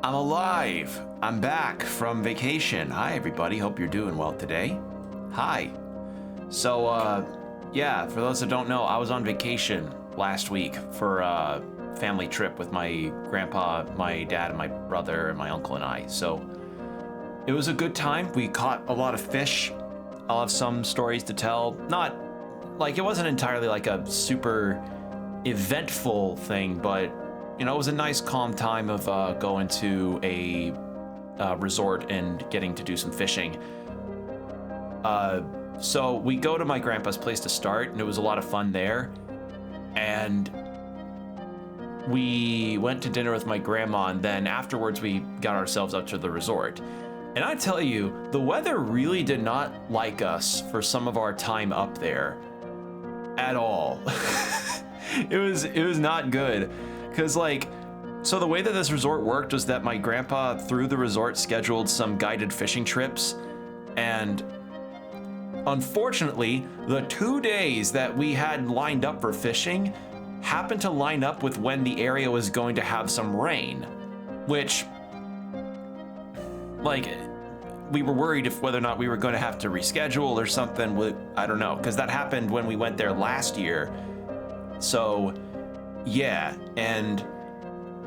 I'm alive. I'm back from vacation. Hi, everybody. Hope you're doing well today. Hi. So, yeah, for those that don't know, I was on vacation last week for a family trip with my grandpa, my dad, and my brother, and my uncle and I. So it was a good time. We caught a lot of fish. I'll have some stories to tell. Not like it wasn't entirely like a super eventful thing, but you know, it was a nice calm time of going to a resort and getting to do some fishing. So we go to my grandpa's place to start, and it was a lot of fun there. And we went to dinner with my grandma, and then afterwards we got ourselves up to the resort. And I tell you, the weather really did not like us for some of our time up there at all. It was not good. Cause so the way that this resort worked was that my grandpa through the resort scheduled some guided fishing trips, and unfortunately, the 2 days that we had lined up for fishing happened to line up with when the area was going to have some rain, which, we were worried if whether or not we were going to have to reschedule or something. I don't know, because that happened when we went there last year. So, yeah, and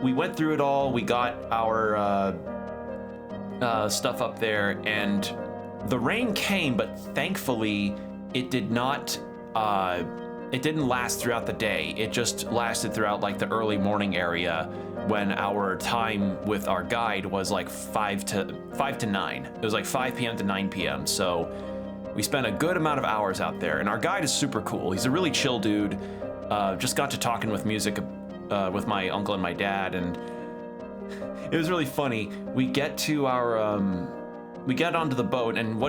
we went through it all. We got our stuff up there, and the rain came, but thankfully it did not. It didn't last throughout the day. It just lasted throughout the early morning area when our time with our guide was 5 to 9. It was 5 p.m. to 9 p.m. So we spent a good amount of hours out there, and our guide is super cool. He's a really chill dude. Just got to talking with music with my uncle and my dad, and it was really funny. We get to our we get onto the boat, and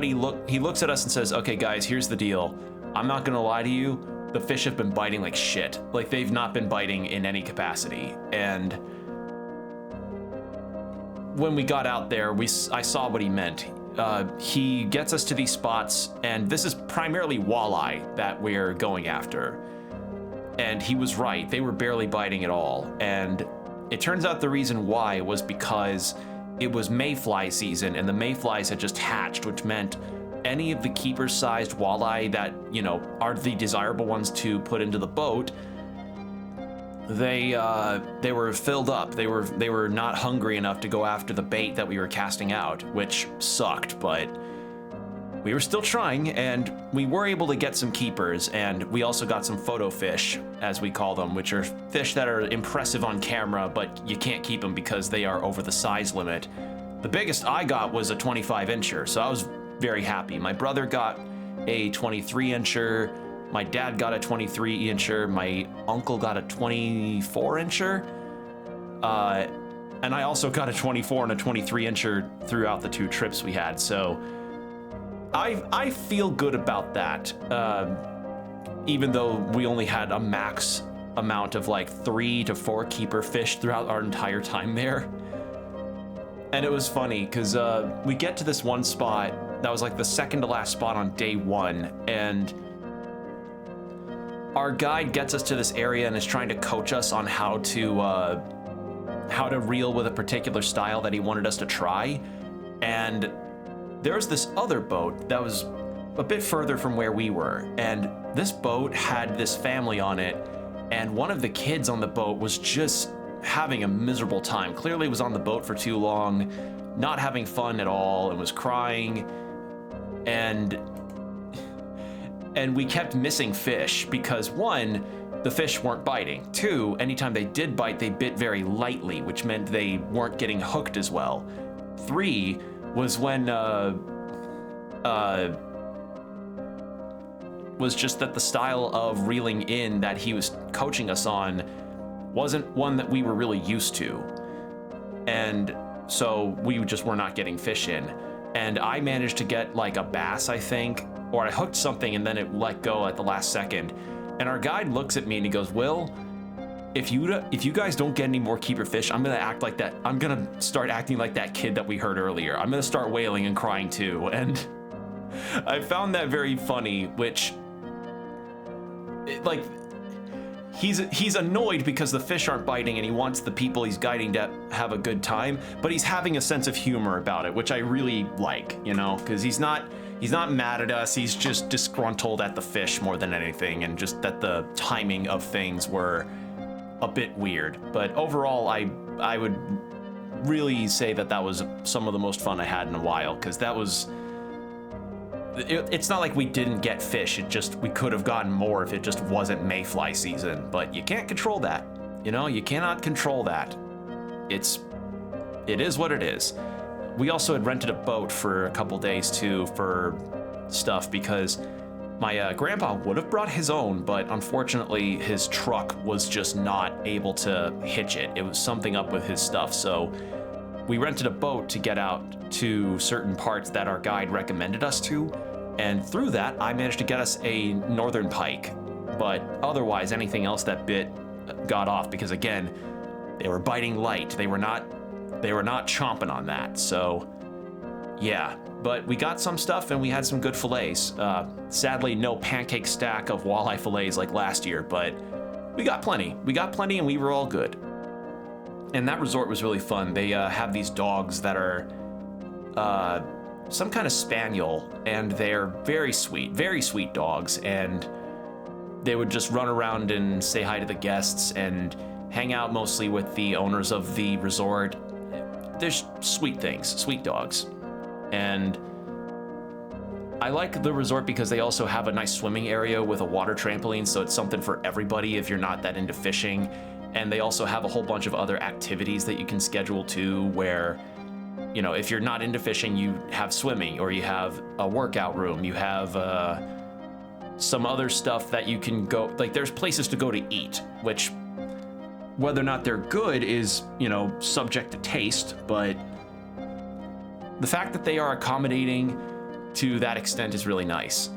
he looks at us and says, "Okay, guys, here's the deal. I'm not gonna lie to you. The fish have been biting like shit. They've not been biting in any capacity." And when we got out there, I saw what he meant. He gets us to these spots, and this is primarily walleye that we're going after. And he was right. They were barely biting at all. And it turns out the reason why was because it was mayfly season, and the mayflies had just hatched, which meant any of the keeper-sized walleye that, are the desirable ones to put into the boat, they were filled up. They were not hungry enough to go after the bait that we were casting out, which sucked, but we were still trying, and we were able to get some keepers, and we also got some photo fish, as we call them, which are fish that are impressive on camera, but you can't keep them because they are over the size limit. The biggest I got was a 25-incher, so I was very happy. My brother got a 23-incher, my dad got a 23-incher, my uncle got a 24-incher, and I also got a 24 and a 23-incher throughout the 2 trips we had, so I feel good about that, even though we only had a max amount of 3 to 4 keeper fish throughout our entire time there. And it was funny because we get to this one spot that was the second to last spot on day 1, and our guide gets us to this area and is trying to coach us on how to reel with a particular style that he wanted us to try. And there's this other boat that was a bit further from where we were, and this boat had this family on it, and one of the kids on the boat was just having a miserable time. Clearly was on the boat for too long, not having fun at all, and was crying, and we kept missing fish because 1, the fish weren't biting. 2, anytime they did bite, they bit very lightly, which meant they weren't getting hooked as well. 3 was when was just that the style of reeling in that he was coaching us on wasn't one that we were really used to, and so we just were not getting fish in. And I managed to get a bass, I think, or I hooked something and then it let go at the last second, and our guide looks at me and he goes, "Will, if you guys don't get any more keeper fish, I'm gonna act like that. I'm gonna start acting like that kid that we heard earlier. I'm gonna start wailing and crying too." And I found that very funny, which, he's annoyed because the fish aren't biting and he wants the people he's guiding to have a good time, but he's having a sense of humor about it, which I really like, you know, because he's not mad at us. He's just disgruntled at the fish more than anything, and just that the timing of things were a bit weird. But overall, I would really say that was some of the most fun I had in a while, because that was... It's not like we didn't get fish, we could have gotten more if it just wasn't mayfly season, but you can't control that. You know, you cannot control that. It is what it is. We also had rented a boat for a couple days too for stuff, because my grandpa would have brought his own, but unfortunately his truck was just not able to hitch it. It was something up with his stuff, so we rented a boat to get out to certain parts that our guide recommended us to, and through that I managed to get us a northern pike, but otherwise anything else that bit got off, because again, they were biting light. They were not chomping on that. So yeah, but we got some stuff and we had some good fillets. Sadly, no pancake stack of walleye fillets like last year, but we got plenty. And we were all good. And that resort was really fun. They have these dogs that are some kind of spaniel, and they're very sweet dogs, and they would just run around and say hi to the guests and hang out mostly with the owners of the resort. There's sweet things, sweet dogs. And I like the resort because they also have a nice swimming area with a water trampoline, so it's something for everybody if you're not that into fishing. And they also have a whole bunch of other activities that you can schedule too, where, you know, if you're not into fishing, you have swimming, or you have a workout room, you have some other stuff that you can go, like there's places to go to eat, which whether or not they're good is, you know, subject to taste, but the fact that they are accommodating to that extent is really nice.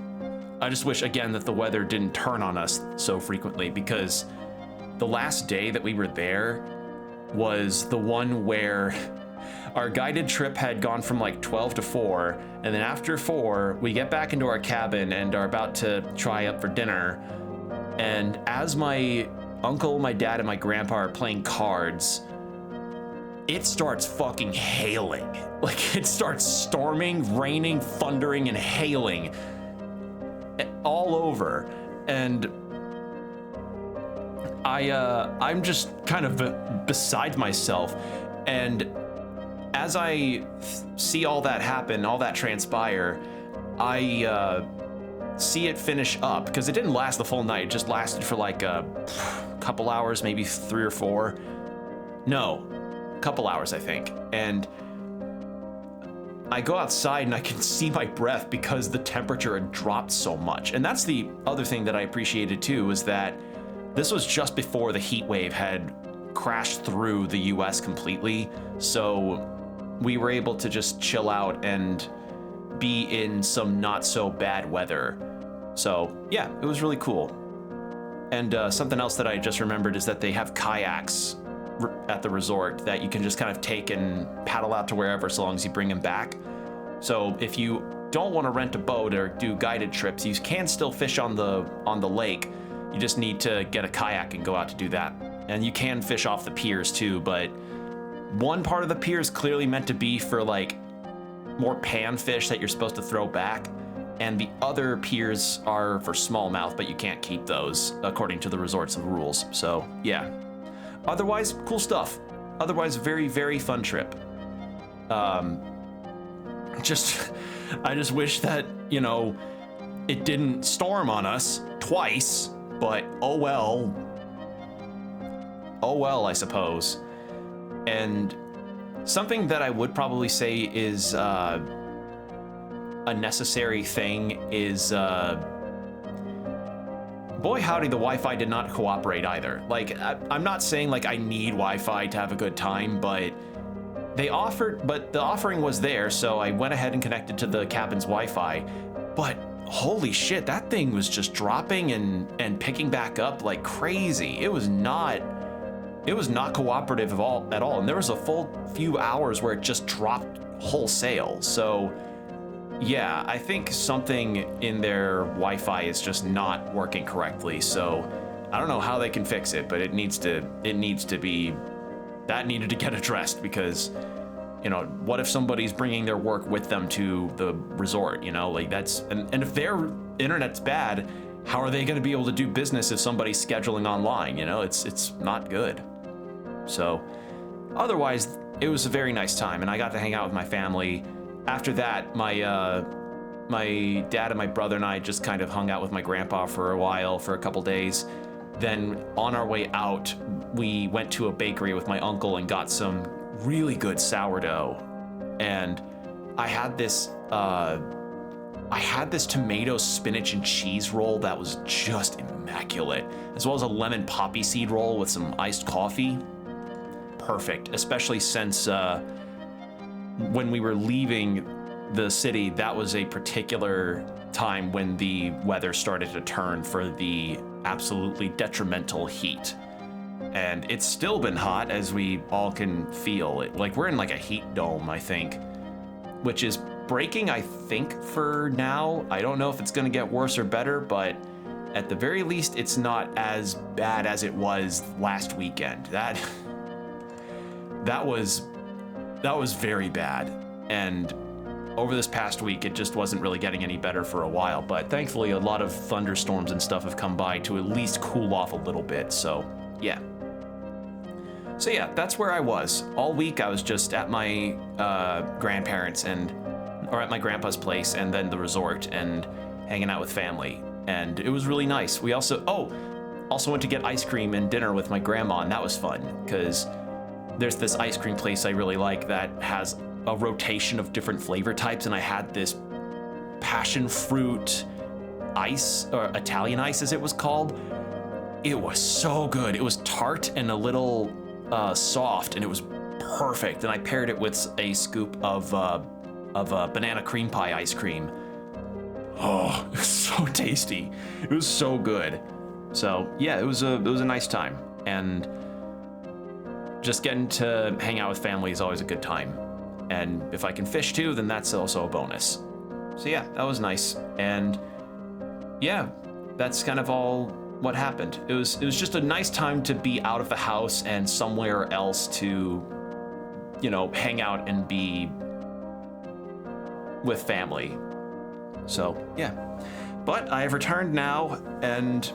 I just wish, again, that the weather didn't turn on us so frequently, because the last day that we were there was the one where our guided trip had gone from like 12 to 4, and then after 4, we get back into our cabin and are about to try up for dinner, and as my uncle, my dad, and my grandpa are playing cards, it starts fucking hailing. Like, it starts storming, raining, thundering, and hailing all over, and I'm just kind of beside myself. And as I see all that happen, all that transpire, I see it finish up, because it didn't last the full night. It just lasted for like a couple hours, maybe 3 or 4. No, a couple hours, I think. And I go outside and I can see my breath because the temperature had dropped so much. And that's the other thing that I appreciated too, was that this was just before the heat wave had crashed through the US completely. So we were able to just chill out and be in some not so bad weather. So yeah, it was really cool. And something else that I just remembered is that they have kayaks at the resort that you can just kind of take and paddle out to wherever, so long as you bring them back. So if you don't want to rent a boat or do guided trips, you can still fish on the lake. You just need to get a kayak and go out to do that. And you can fish off the piers too, but one part of the pier is clearly meant to be for like more panfish that you're supposed to throw back, and the other piers are for smallmouth, but you can't keep those according to the resort's rules. So yeah, otherwise cool stuff. Otherwise very, very fun trip. I just wish that, you know, it didn't storm on us twice, but oh well, I suppose. And something that I would probably say is a necessary thing is, boy howdy, the Wi-Fi did not cooperate either. Like, I'm not saying like I need Wi-Fi to have a good time, but the offering was there, so I went ahead and connected to the cabin's Wi-Fi. But holy shit, that thing was just dropping and picking back up like crazy. It was not cooperative at all. And there was a full few hours where it just dropped wholesale. So yeah, I think something in their Wi-Fi is just not working correctly. So I don't know how they can fix it, but it needs to be, that needed to get addressed, because, you know, what if somebody's bringing their work with them to the resort, you know, like that's, and if their internet's bad, how are they going to be able to do business if somebody's scheduling online? You know, it's not good. So otherwise, it was a very nice time, and I got to hang out with my family. After that, my my dad and my brother and I just kind of hung out with my grandpa for a while, for a couple days. Then on our way out, we went to a bakery with my uncle and got some really good sourdough. And I had this tomato, spinach, and cheese roll that was just immaculate, as well as a lemon poppy seed roll with some iced coffee. Perfect, especially since when we were leaving the city, that was a particular time when the weather started to turn for the absolutely detrimental heat. And it's still been hot, as we all can feel it. Like, we're in like a heat dome, I think, which is breaking, I think, for now. I don't know if it's gonna get worse or better, but at the very least, it's not as bad as it was last weekend. That was very bad. And over this past week, it just wasn't really getting any better for a while, but thankfully a lot of thunderstorms and stuff have come by to at least cool off a little bit, so yeah. So yeah, that's where I was. All week I was just at my grandparents or at my grandpa's place, and then the resort, and hanging out with family, and it was really nice. We also went to get ice cream and dinner with my grandma, and that was fun, because there's this ice cream place I really like that has a rotation of different flavor types, and I had this passion fruit ice, or Italian ice as it was called. It was so good. It was tart and a little soft, and it was perfect. And I paired it with a scoop of banana cream pie ice cream. Oh, it was so tasty. It was so good. So yeah, it was a nice time, and just getting to hang out with family is always a good time. And if I can fish too, then that's also a bonus. So yeah, that was nice. And yeah, that's kind of all what happened. It was just a nice time to be out of the house and somewhere else to, you know, hang out and be with family. So yeah, but I have returned now, and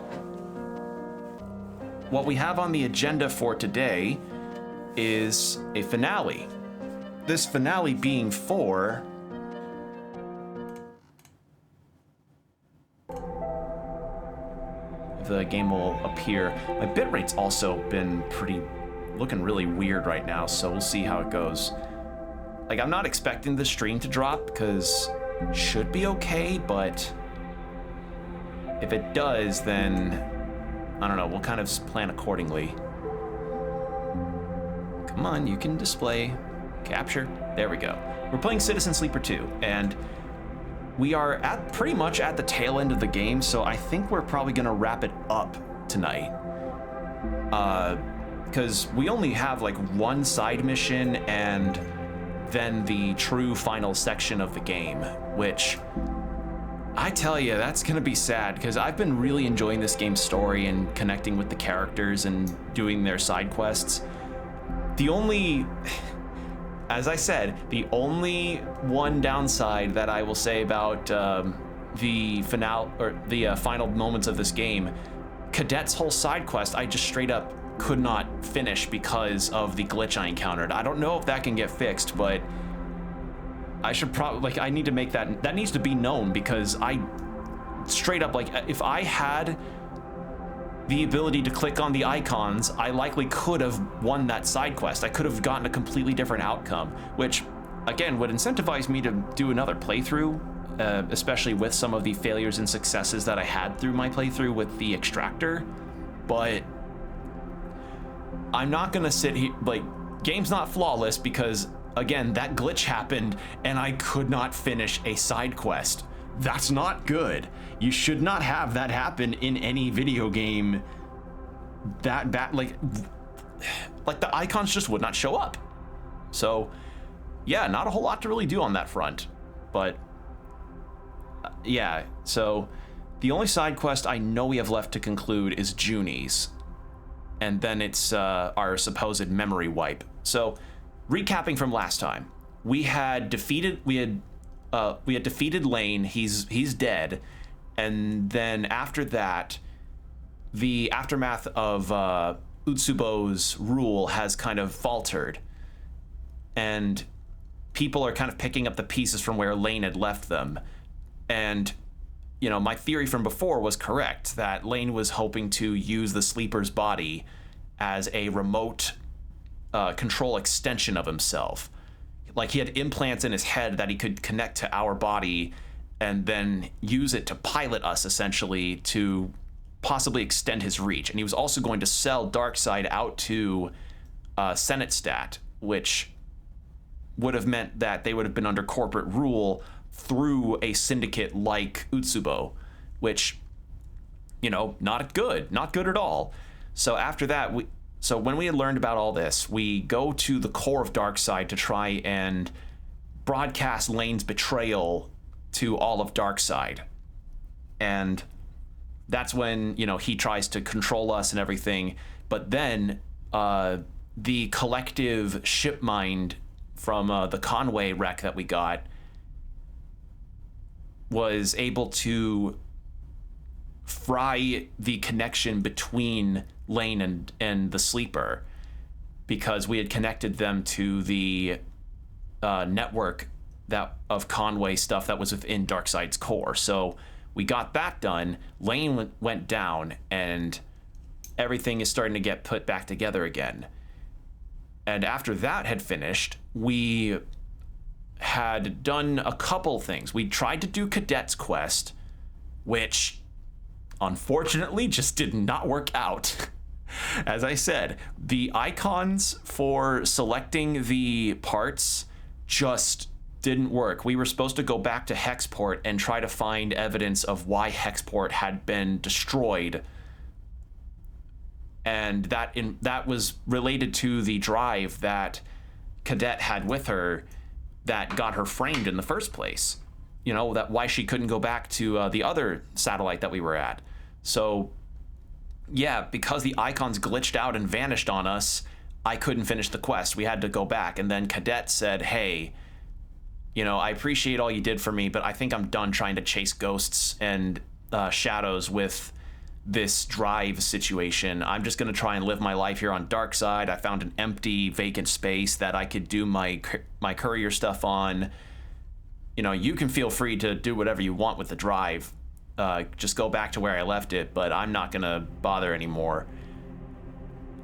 what we have on the agenda for today is a finale. This finale being for the game will appear. My bitrate's also been looking really weird right now, so we'll see how it goes. Like, I'm not expecting the stream to drop, because it should be okay, but if it does, then I don't know, we'll kind of plan accordingly. Come on, you can display. Capture. There we go. We're playing Citizen Sleeper 2, and we are pretty much at the tail end of the game, so I think we're probably gonna wrap it up tonight. Because we only have like one side mission and then the true final section of the game, which I tell you, that's gonna be sad, because I've been really enjoying this game's story and connecting with the characters and doing their side quests. As I said, the only one downside that I will say about the finale, or the final moments of this game, Cadet's whole side quest, I just straight up could not finish because of the glitch I encountered. I don't know if that can get fixed, but I should probably, I need to make that needs to be known, because I straight up, if I had the ability to click on the icons, I likely could have won that side quest. I could have gotten a completely different outcome, which again would incentivize me to do another playthrough, especially with some of the failures and successes that I had through my playthrough with the extractor. But I'm not gonna sit here, game's not flawless, because again, that glitch happened and I could not finish a side quest. That's not good. You should not have that happen in any video game that bad. Like the icons just would not show up. So yeah, not a whole lot to really do on that front. But yeah, so The only side quest I know we have left to conclude is Junie's, and then it's our supposed memory wipe. So, recapping from last time, we had defeated Lane. He's dead, and then after that, the aftermath of Utsubo's rule has kind of faltered, and people are kind of picking up the pieces from where Lane had left them. And, you know, my theory from before was correct, that Lane was hoping to use the sleeper's body as a remote control extension of himself. Like, he had implants in his head that he could connect to our body and then use it to pilot us, essentially, to possibly extend his reach. And he was also going to sell Darkseid out to Senate Stat, which would have meant that they would have been under corporate rule through a syndicate like Utsubo, which, you know, not good at all. So after that, when we had learned about all this, we go to the core of Darkseid to try and broadcast Lane's betrayal to all of Darkseid. And that's when, you know, he tries to control us and everything. But then the collective ship mind from the Conway wreck that we got was able to fry the connection between Lane and the sleeper, because we had connected them to the network that of Conway stuff that was within Darkseid's core. So we got that done. Lane went down, and everything is starting to get put back together again. And after that had finished, we had done a couple things. We tried to do Cadet's quest, which unfortunately just did not work out. As I said, the icons for selecting the parts just didn't work. We were supposed to go back to Hexport and try to find evidence of why Hexport had been destroyed, and that was related to the drive that Cadet had with her that got her framed in the first place. You know, that why she couldn't go back to the other satellite that we were at. So yeah, because the icons glitched out and vanished on us, I couldn't finish the quest. We had to go back, and then Cadet said, hey, you know, I appreciate all you did for me, but I think I'm done trying to chase ghosts and shadows with this drive situation. I'm just going to try and live my life here on Darkseid. I found an empty, vacant space that I could do my courier stuff on. You know, you can feel free to do whatever you want with the drive. Just go back to where I left it, but I'm not going to bother anymore.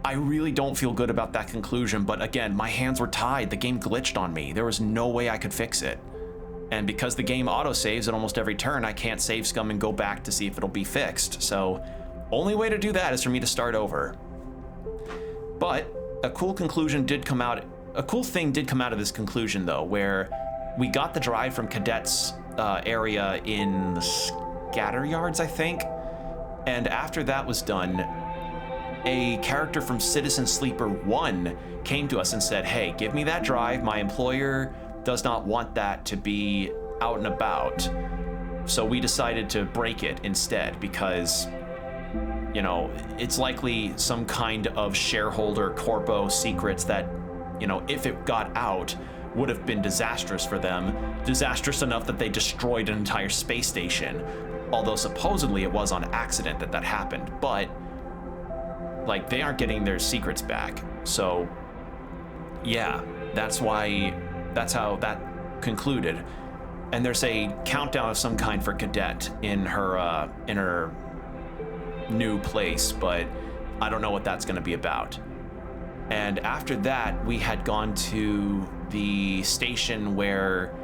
I really don't feel good about that conclusion, but again, my hands were tied. The game glitched on me. There was no way I could fix it. And because the game autosaves at almost every turn, I can't save scum and go back to see if it'll be fixed. So, only way to do that is for me to start over. But a cool conclusion did come out. A cool thing did come out of this conclusion, though, where we got the drive from Cadet's area in the Scatter Yards, I think. And after that was done, a character from Citizen Sleeper 1 came to us and said, hey, give me that drive. My employer does not want that to be out and about. So we decided to break it instead because, you know, it's likely some kind of shareholder corpo secrets that, you know, if it got out, would have been disastrous for them. Disastrous enough that they destroyed an entire space station. Although supposedly it was on accident that happened. But, like, they aren't getting their secrets back. So, yeah, that's how that concluded. And there's a countdown of some kind for Cadet in her new place, but I don't know what that's going to be about. And after that, we had gone to the station where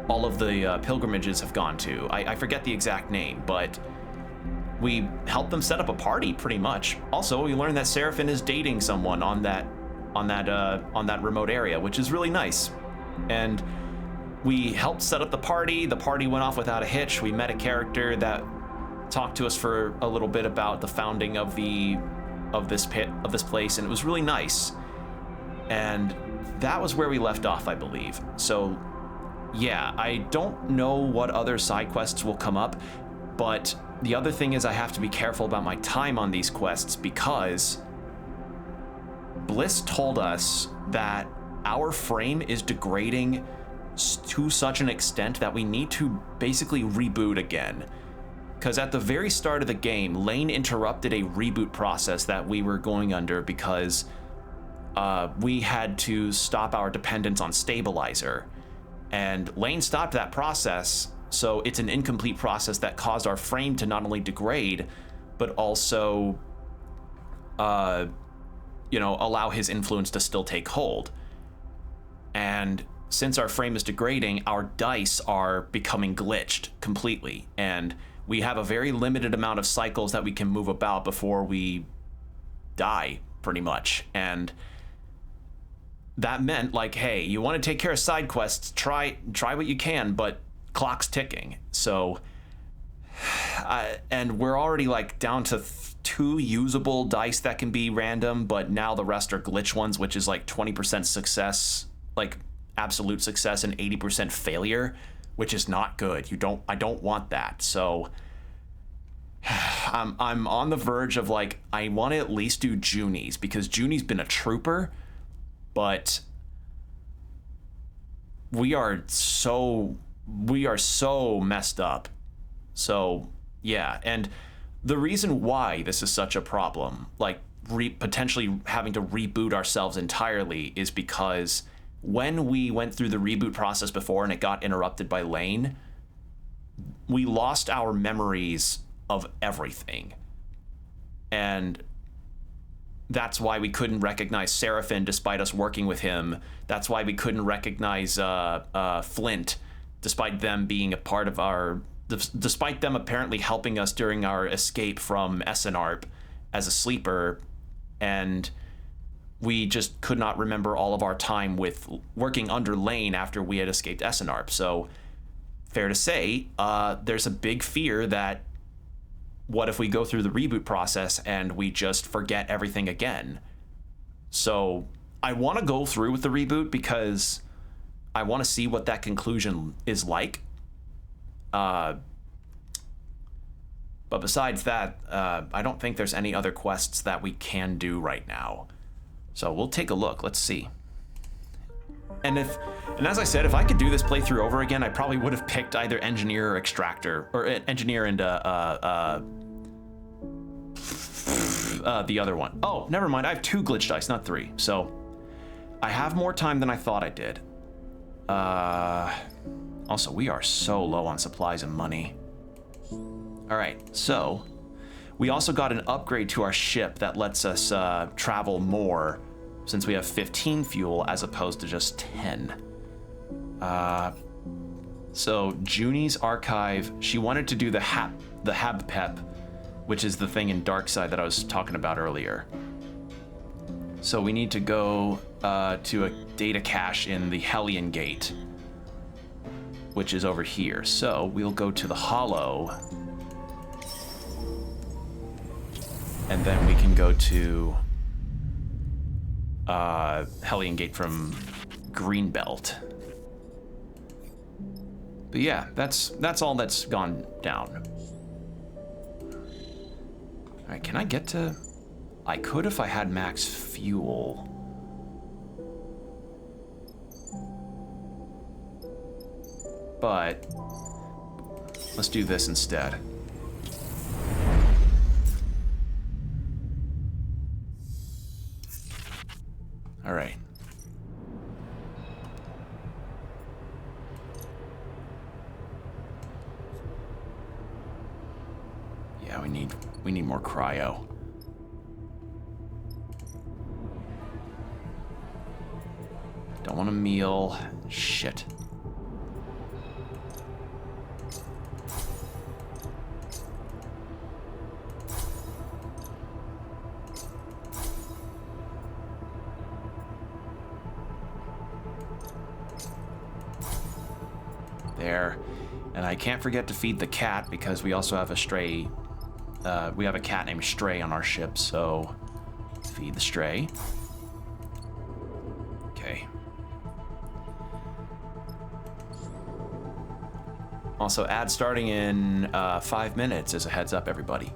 all of the pilgrimages have gone to. I forget the exact name, but we helped them set up a party pretty much. Also, we learned that Seraphine is dating someone on that remote area, which is really nice. And we helped set up the party. The party went off without a hitch. We met a character that talked to us for a little bit about the founding of this place, and it was really nice. And that was where we left off, I believe. So yeah, I don't know what other side quests will come up, but the other thing is I have to be careful about my time on these quests because Bliss told us that our frame is degrading to such an extent that we need to basically reboot again. Because at the very start of the game, Lane interrupted a reboot process that we were going under because we had to stop our dependence on stabilizer. And Lane stopped that process, so it's an incomplete process that caused our frame to not only degrade, but also, you know, allow his influence to still take hold. And since our frame is degrading, our dice are becoming glitched completely. And we have a very limited amount of cycles that we can move about before we die, pretty much. And that meant, like, hey, you want to take care of side quests, try what you can, but clock's ticking. So, and we're already, like, down to 2 usable dice that can be random, but now the rest are glitch ones, which is like 20% success, like absolute success, and 80% failure, which is not good. I don't want that. So I'm on the verge of, like, I want to at least do Junie's, because Junie's been a trooper, but we are so messed up. So yeah, and the reason why this is such a problem, like potentially having to reboot ourselves entirely, is because when we went through the reboot process before and it got interrupted by Lane, we lost our memories of everything. And that's why we couldn't recognize Seraphin despite us working with him. That's why we couldn't recognize Flint despite them being a part of our... Despite them apparently helping us during our escape from SNARP as a sleeper, and we just could not remember all of our time with working under Lane after we had escaped SNARP. So, fair to say, there's a big fear that what if we go through the reboot process and we just forget everything again? So I want to go through with the reboot because I want to see what that conclusion is like. But besides that, I don't think there's any other quests that we can do right now. So we'll take a look. Let's see. And as I said, if I could do this playthrough over again, I probably would have picked either engineer or extractor, or engineer and the other one. Oh, never mind. I have 2 glitch dice, not 3. So I have more time than I thought I did. Also, we are so low on supplies and money. All right, so we also got an upgrade to our ship that lets us travel more, since we have 15 fuel as opposed to just 10. So Junie's archive, she wanted to do the Habpep, which is the thing in Darkside that I was talking about earlier. So we need to go to a data cache in the Hellion Gate, which is over here. So we'll go to the Hollow, and then we can go to Hellion Gate from Greenbelt. But yeah, that's all that's gone down. All right, can I get to... I could if I had max fuel. But let's do this instead. All right. Yeah, we need more cryo. Don't want a meal. Shit. There. And I can't forget to feed the cat, because we also have a stray. We have a cat named Stray on our ship, so feed the stray. Okay. Also, ad starting in 5 minutes as a heads up, everybody.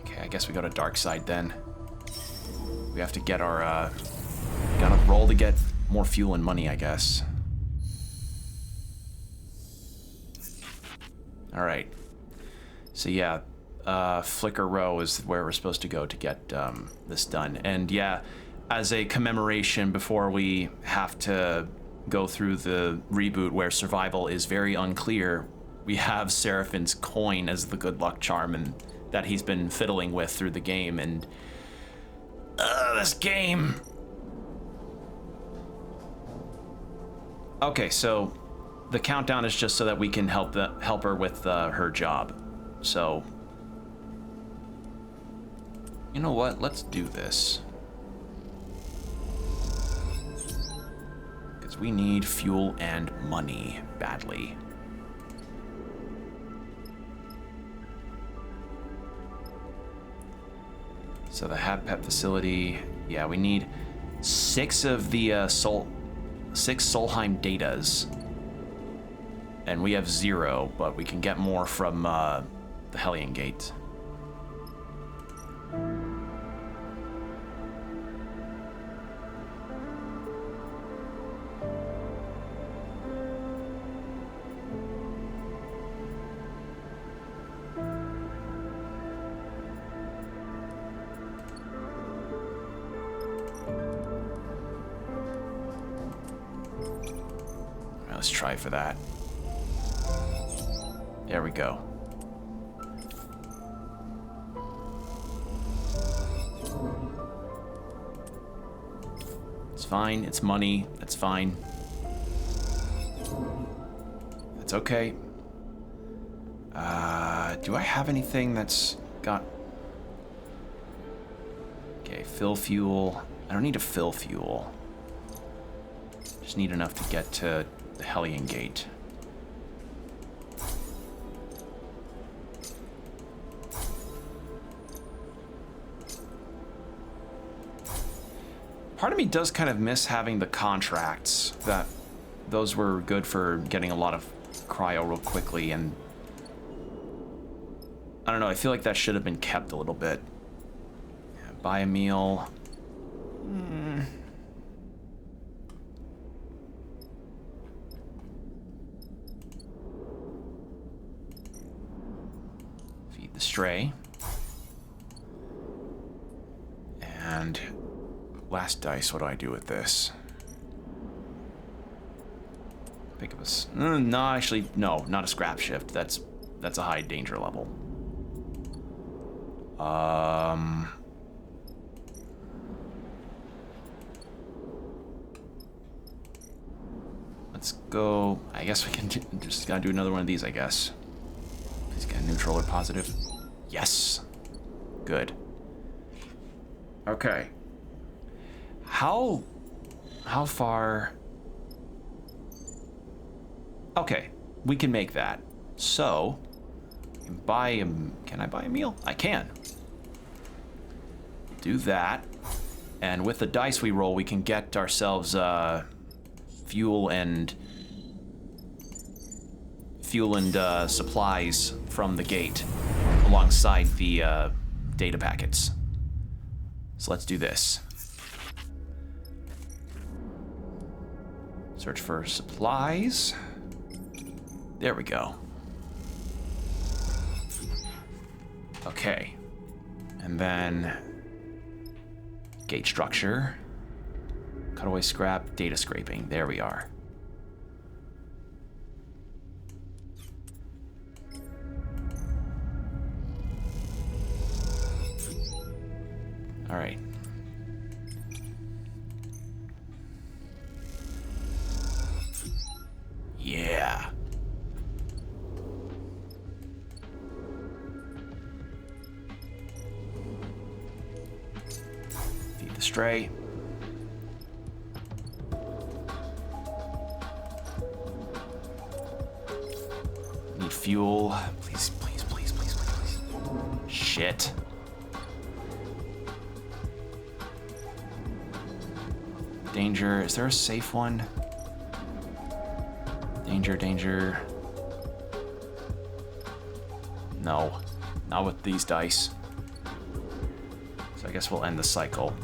Okay, I guess we go to dark side then. We have to get our, gotta roll to get more fuel and money, I guess. All right. So yeah, Flicker Row is where we're supposed to go to get this done. And yeah, as a commemoration before we have to go through the reboot where survival is very unclear, we have Seraphin's coin as the good luck charm and that he's been fiddling with through the game. And this game. Okay, so the countdown is just so that we can help her with her job. So, you know what? Let's do this. Because we need fuel and money badly. So the Pet facility, yeah, we need 6 of the 6 Solheim datas. And we have 0, but we can get more from the Hellion Gate. Let's try for that. There we go. It's fine. It's money. That's fine. That's okay. Do I have anything that's got... Okay, fill fuel. I don't need to fill fuel. Just need enough to get to the Hellion Gate. Part of me does kind of miss having the contracts. That those were good for getting a lot of cryo real quickly, and I don't know, I feel like that should have been kept a little bit. Yeah, buy a meal. Feed the stray. And last dice, what do I do with this? Pick up a... No, actually, no, not a scrap shift. That's a high danger level. Let's go... I guess we can just gotta do another one of these, I guess. Please get a neutral or positive. Yes. Good. Okay. How far... Okay, we can make that. So, can I buy a meal? I can. Do that. And with the dice we roll, we can get ourselves fuel and supplies from the gate alongside the data packets. So let's do this. Search for supplies. There we go. Okay. And then gate structure. Cutaway scrap, data scraping. There we are. All right. Yeah. Feed the stray. Need fuel. Please, please, please, please, please, please. Shit. Danger. Is there a safe one? Danger, danger. No, not with these dice. So I guess we'll end the cycle.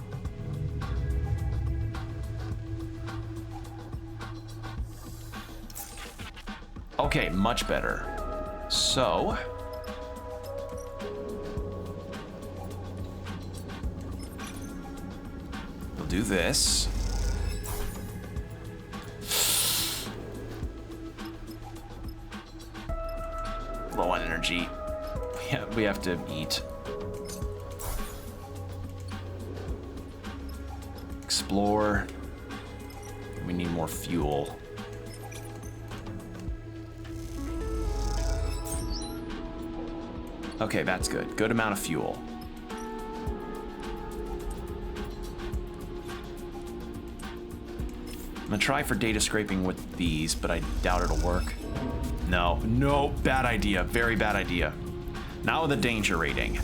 Okay, much better. So... we'll do this. Low on energy. Yeah, we have to eat. Explore. We need more fuel. Okay, that's good. Good amount of fuel. I'm gonna try for data scraping with these, but I doubt it'll work. No, bad idea. Very bad idea. Now the danger rating.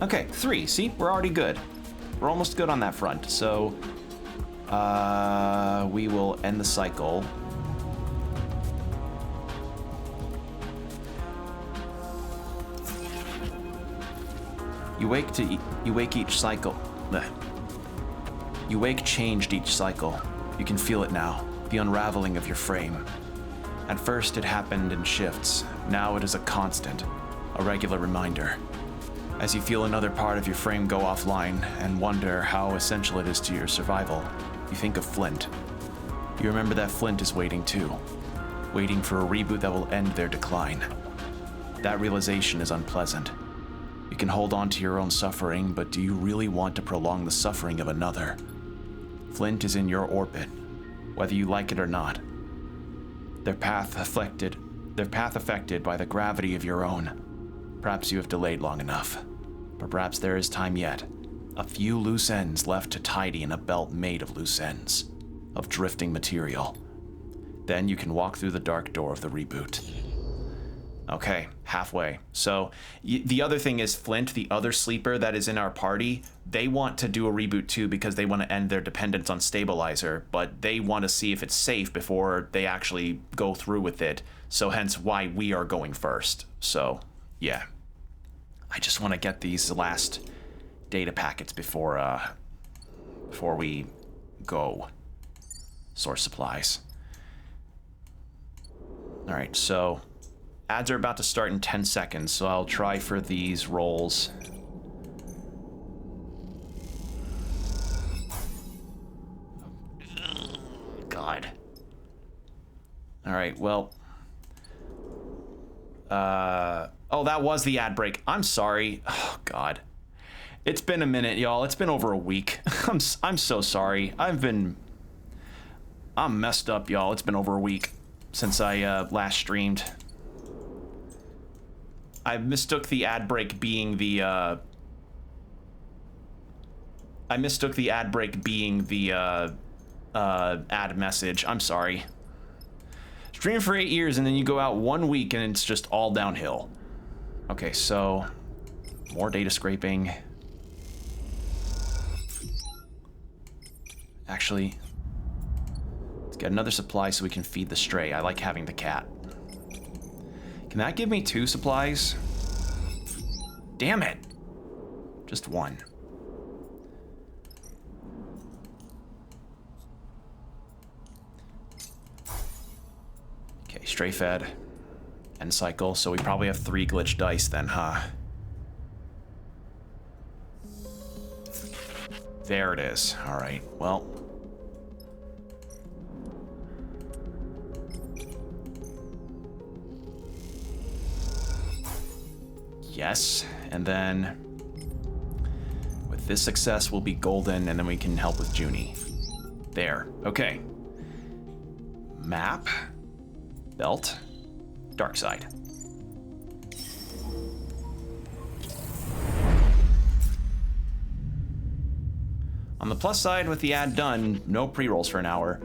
Okay, 3. See, we're already good. We're almost good on that front. So, we will end the cycle. You wake each cycle. Blech. You wake changed each cycle. You can feel it now, the unraveling of your frame. At first it happened in shifts. Now it is a constant, a regular reminder. As you feel another part of your frame go offline and wonder how essential it is to your survival, you think of Flint. You remember that Flint is waiting too, waiting for a reboot that will end their decline. That realization is unpleasant. You can hold on to your own suffering, but do you really want to prolong the suffering of another? Flint is in your orbit, whether you like it or not. Their path affected by the gravity of your own. Perhaps you have delayed long enough, but perhaps there is time yet. A few loose ends left to tidy in a belt made of loose ends, of drifting material. Then you can walk through the dark door of the reboot. Okay, halfway. So the other thing is Flint, the other sleeper that is in our party, they want to do a reboot too because they want to end their dependence on stabilizer, but they want to see if it's safe before they actually go through with it. So hence why we are going first. So yeah, I just want to get these last data packets before we go. Source supplies. All right, so ads are about to start in 10 seconds, so I'll try for these rolls. God. All right, well. Oh, that was the ad break. I'm sorry. Oh, God. It's been a minute, y'all. It's been over a week. I'm so sorry. I'm messed up, y'all. It's been over a week since I last streamed. I mistook the ad break being the ad message. I'm sorry. Stream for 8 years and then you go out 1 week and it's just all downhill. Okay, so more data scraping. Actually, let's get another supply so we can feed the stray. I like having the cat. Can that give me 2 supplies? Damn it. Just 1. Okay, stray fed. End cycle, so we probably have 3 glitch dice then, huh? There it is. All right, well. Yes, and then with this success we'll be golden and then we can help with Junie. There, okay. Map, belt, dark side. On the plus side, with the ad done, no pre-rolls for an hour.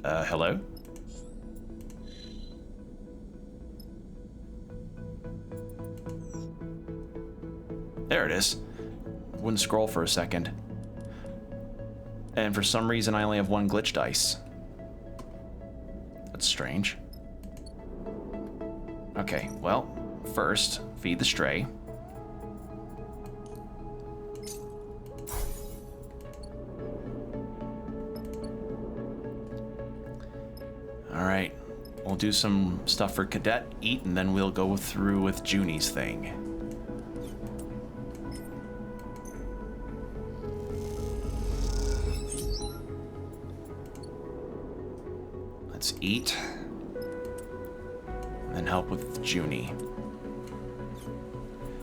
Hello? There it is. Wouldn't scroll for a second. And for some reason, I only have one glitch dice. That's strange. Okay, well, first, feed the stray. Alright, we'll do some stuff for Cadet, eat, and then we'll go through with Junie's thing. Let's eat. And then help with Junie.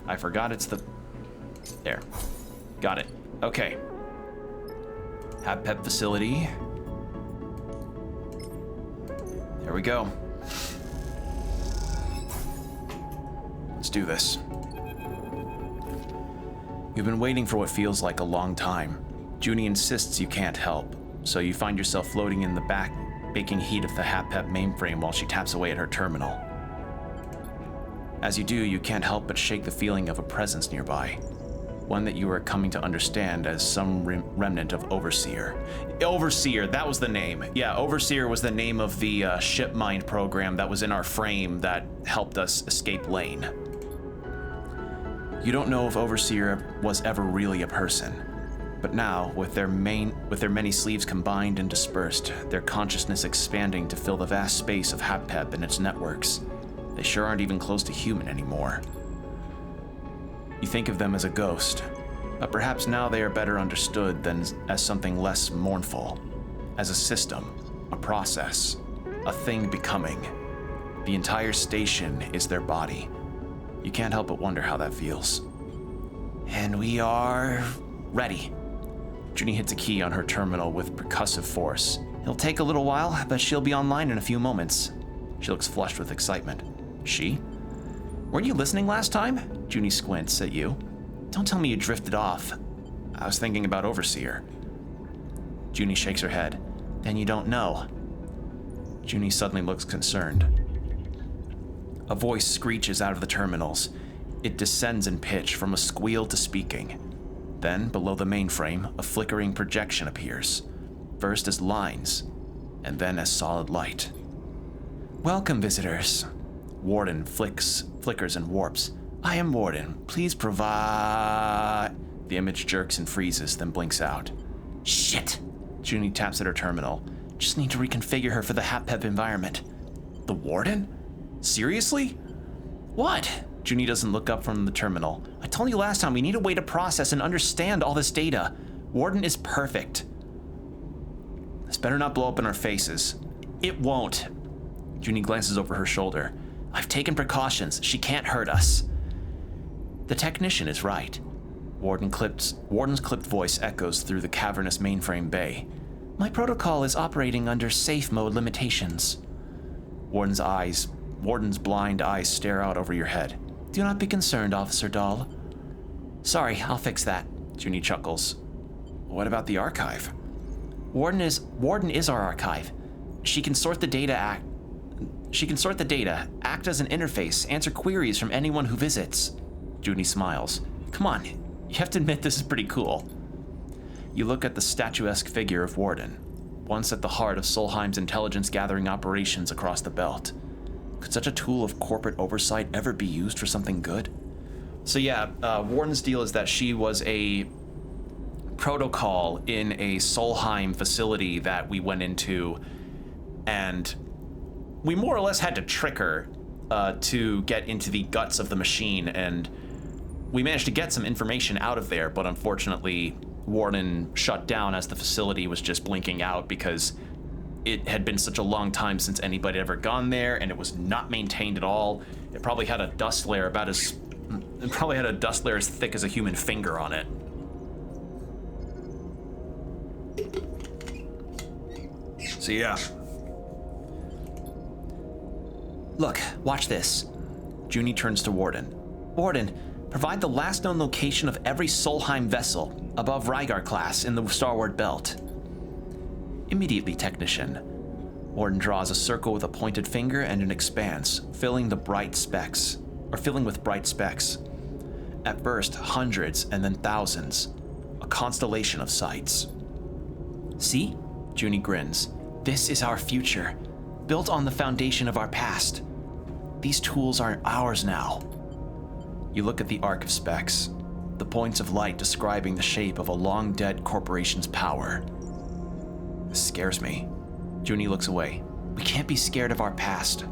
I forgot it's the... There. Got it. Okay. HabPep facility. There we go. Let's do this. You've been waiting for what feels like a long time. Junie insists you can't help, so you find yourself floating in the baking heat of the HabPep mainframe while she taps away at her terminal. As you do, you can't help but shake the feeling of a presence nearby. One that you are coming to understand as some remnant of Overseer. Overseer, that was the name. Yeah, Overseer was the name of the ship mind program that was in our frame that helped us escape Lane. You don't know if Overseer was ever really a person, but now, with their many sleeves combined and dispersed, their consciousness expanding to fill the vast space of HabPep and its networks, they sure aren't even close to human anymore. You think of them as a ghost, but perhaps now they are better understood than as something less mournful, as a system, a process, a thing becoming. The entire station is their body. You can't help but wonder how that feels. And we are ready. Junie hits a key on her terminal with percussive force. It'll take a little while, but she'll be online in a few moments. She looks flushed with excitement. She? Weren't you listening last time? Junie squints at you. Don't tell me you drifted off. I was thinking about Overseer. Junie shakes her head. Then you don't know. Junie suddenly looks concerned. A voice screeches out of the terminals. It descends in pitch from a squeal to speaking. Then, below the mainframe, a flickering projection appears. First as lines, and then as solid light. Welcome, visitors. Warden flickers and warps. I am Warden. Please provide... The image jerks and freezes, then blinks out. Shit! Junie taps at her terminal. Just need to reconfigure her for the HabPep environment. The Warden? Seriously? What? Junie doesn't look up from the terminal. I told you last time we need a way to process and understand all this data. Warden is perfect. This better not blow up in our faces. It won't. Junie glances over her shoulder. I've taken precautions. She can't hurt us. The technician is right. Warden's clipped voice echoes through the cavernous mainframe bay. My protocol is operating under safe mode limitations. Warden's blind eyes stare out over your head. Do not be concerned, Officer Dahl. Sorry, I'll fix that. Junie chuckles. What about the archive? Warden is our archive. She can sort the data, act as an interface, answer queries from anyone who visits. Junie smiles. Come on, you have to admit this is pretty cool. You look at the statuesque figure of Warden, once at the heart of Solheim's intelligence-gathering operations across the belt. Could such a tool of corporate oversight ever be used for something good? So yeah, Warden's deal is that she was a protocol in a Solheim facility that we went into, and we more or less had to trick her to get into the guts of the machine, and we managed to get some information out of there, but unfortunately Warden shut down as the facility was just blinking out because it had been such a long time since anybody had ever gone there, and it was not maintained at all. It probably had a dust layer as thick as a human finger on it. So yeah. Look, watch this. Junie turns to Warden. Warden, provide the last known location of every Solheim vessel above Rygar class in the Starward belt. Immediately, technician. Warden draws a circle with a pointed finger and an expanse, filling with bright specks. At first, hundreds and then thousands. A constellation of sights. See? Junie grins. This is our future, built on the foundation of our past. These tools are ours now. You look at the arc of specs, the points of light describing the shape of a long-dead corporation's power. This scares me. Junie looks away. We can't be scared of our past.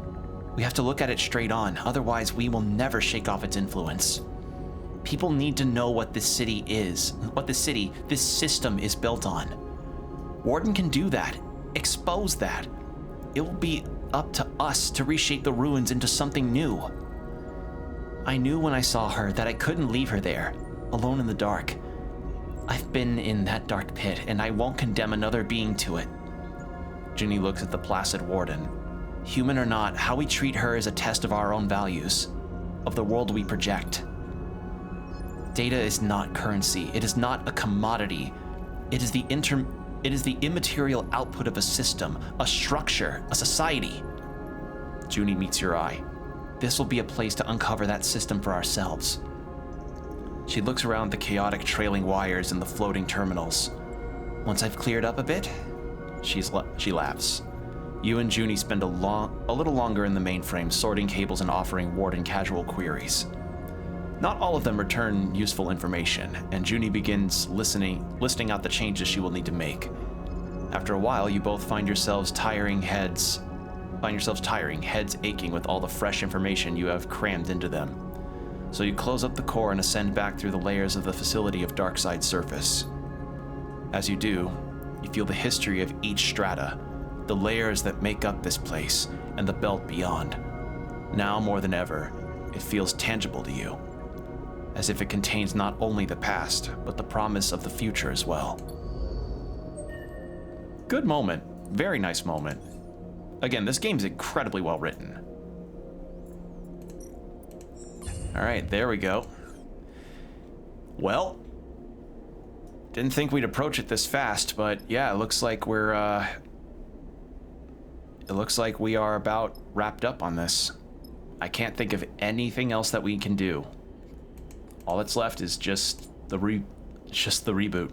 We have to look at it straight on, otherwise we will never shake off its influence. People need to know what this city is, this system is built on. Warden can do that, expose that. It will be up to us to reshape the ruins into something new. I knew when I saw her that I couldn't leave her there, alone in the dark. I've been in that dark pit, and I won't condemn another being to it. Junie looks at the placid Warden. Human or not, how we treat her is a test of our own values, of the world we project. Data is not currency. It is not a commodity. It is the immaterial output of a system, a structure, a society. Junie meets your eye. This will be a place to uncover that system for ourselves. She looks around the chaotic trailing wires and the floating terminals. Once I've cleared up a bit, she laughs. You and Junie spend a little longer in the mainframe, sorting cables and offering Warden casual queries. Not all of them return useful information, and Junie begins listing out the changes she will need to make. After a while, you both find yourselves tiring, heads aching with all the fresh information you have crammed into them. So you close up the core and ascend back through the layers of the facility of Darkside surface. As you do, you feel the history of each strata, the layers that make up this place, and the belt beyond. Now more than ever, it feels tangible to you, as if it contains not only the past, but the promise of the future as well. Good moment. Very nice moment. Again, this game's incredibly well written. All right, there we go. Well, didn't think we'd approach it this fast, but yeah, it looks like we are about wrapped up on this. I can't think of anything else that we can do. All that's left is just the reboot.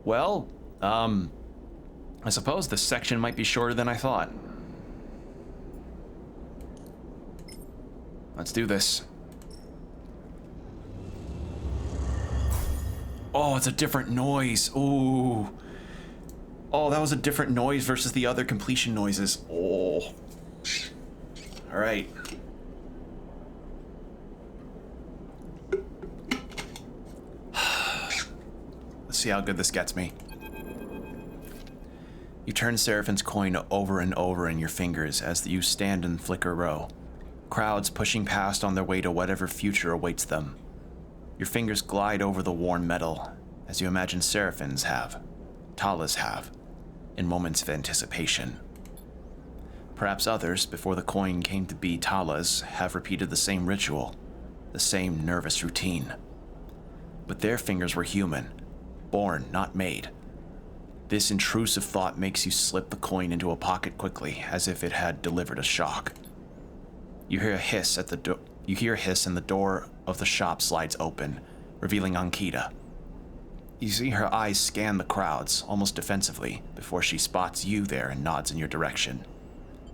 Well, I suppose this section might be shorter than I thought. Let's do this. Oh, it's a different noise. Ooh. Oh, that was a different noise versus the other completion noises. Oh. All right. Let's see how good this gets me. You turn Seraphine's coin over and over in your fingers as you stand in Flicker Row, crowds pushing past on their way to whatever future awaits them. Your fingers glide over the worn metal as you imagine Seraphine's have, Tala's have, in moments of anticipation. Perhaps others, before the coin came to be Tala's, have repeated the same ritual, the same nervous routine. But their fingers were human, born, not made. This intrusive thought makes you slip the coin into a pocket quickly, as if it had delivered a shock. You hear a hiss and the door of the shop slides open, revealing Ankita. You see her eyes scan the crowds, almost defensively, before she spots you there and nods in your direction.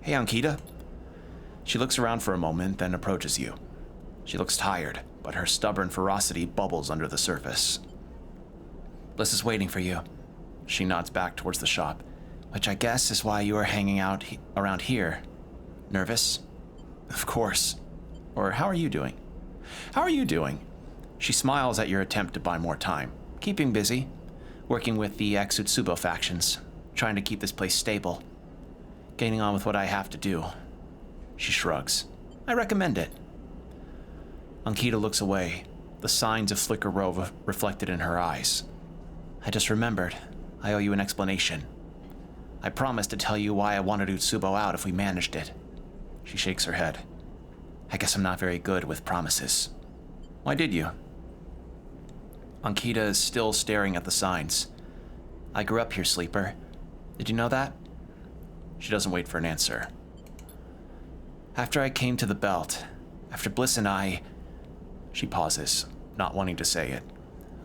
Hey, Ankita. She looks around for a moment, then approaches you. She looks tired, but her stubborn ferocity bubbles under the surface. Bliss is waiting for you. She nods back towards the shop, which I guess is why you are hanging out around here. Nervous? Of course. Or how are you doing? How are you doing? She smiles at your attempt to buy more time. Keeping busy, working with the Exutsubo factions, trying to keep this place stable. Getting on with what I have to do. She shrugs. I recommend it. Ankita looks away, the signs of Flicker Row reflected in her eyes. I just remembered. I owe you an explanation. I promised to tell you why I wanted Utsubo out if we managed it. She shakes her head. I guess I'm not very good with promises. Why did you? Ankita is still staring at the signs. I grew up here, Sleeper. Did you know that? She doesn't wait for an answer. After I came to the belt, after Bliss and I... She pauses, not wanting to say it.